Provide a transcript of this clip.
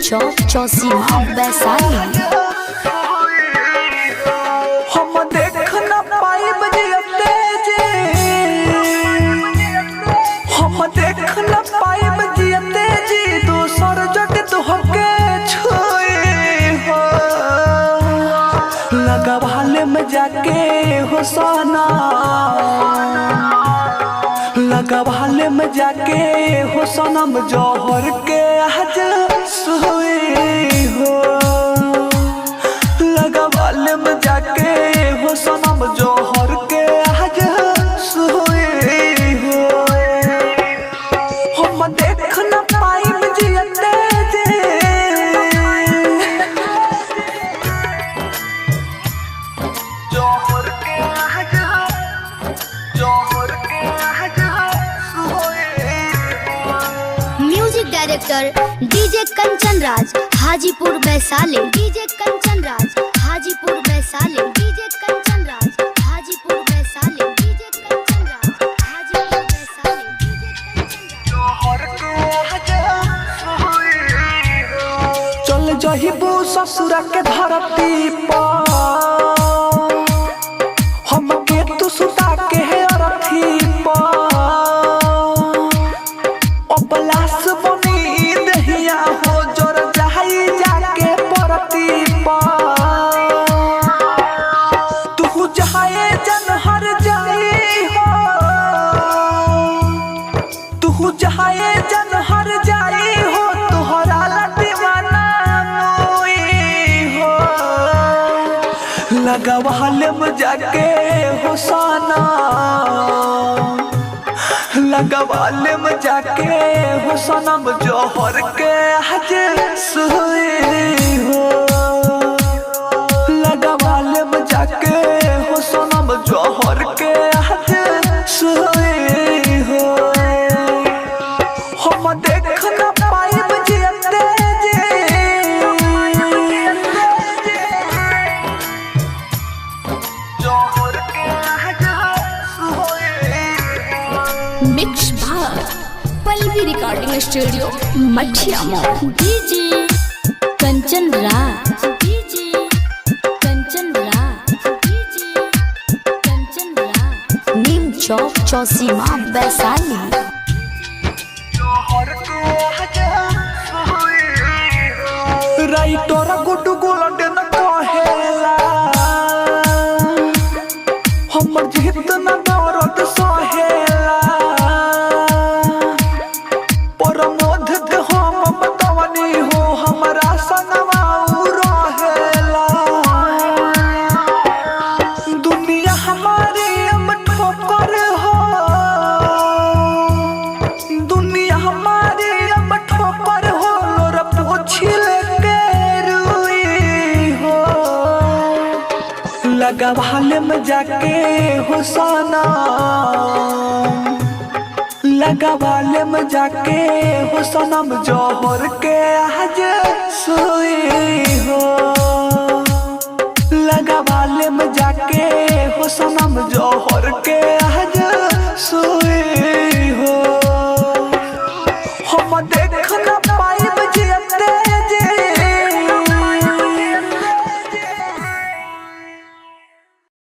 चौक चौसीमा वैशाली। हम देख न पाइब जियते जे, हम देख न पाइब जियते जी, दोसर जग तोहके छुए हो। लगवाले में जाके हो सोना, लगवाले में जाके हो सनम जौहर के आज सोए हो। लगवाले में जाके हो सनम जौहर के आज सोए हो। हम देख न पाइब जियते जे, जौहर के आज, जौहर के आज music director DJ Kanchan Raj Hajipur Vaishali. DJ Kanchan Raj Hajipur Vaishali. DJ Kanchan Raj Hajipur Vaishali. DJ Kanchan Raj Hajipur Vaishali. जौहर के आज चल जहिबू ससुरा के धरती पर, हमके तू सुता के है अरथी पर। पलास बनी दहिया हो जोर जाई जाके परती पर। तू जाए जन हर जाई हो, तू जाए जन हर जाई हो, तुहरा दीवाना मोई हो। लगवाले में जाके हो सोना, लगवाले में जाके हो सनम जौहर के आज सोए हो। लगवाले में जाके हो सनम जौहर के आज सोए हो। हम देख न पाइब जियते जे, जौहर के आज मिक्स भाग पल्लवी रिकॉर्डिंग स्टूडियो मठिया mall. DJ Kanchan Raj. DJ Kanchan Raj. DJ Kanchan Raj नीम चौक चौसीमा वैशाली। राइटर गुड गोल्डन कहेला, हमर जीत न दौरत सहेला। परमोध के हम बतवनी हो, हमरा संगवा उ रहेला। दुनिया हमारी अब ठोकर हो, दुनिया हमारी अब ठोकर हो। लोर पोछिल के रुई हो, लगवाले में जाके हो सोना, लगवाले में जाके हो सनम जौहर के आज सोए हो।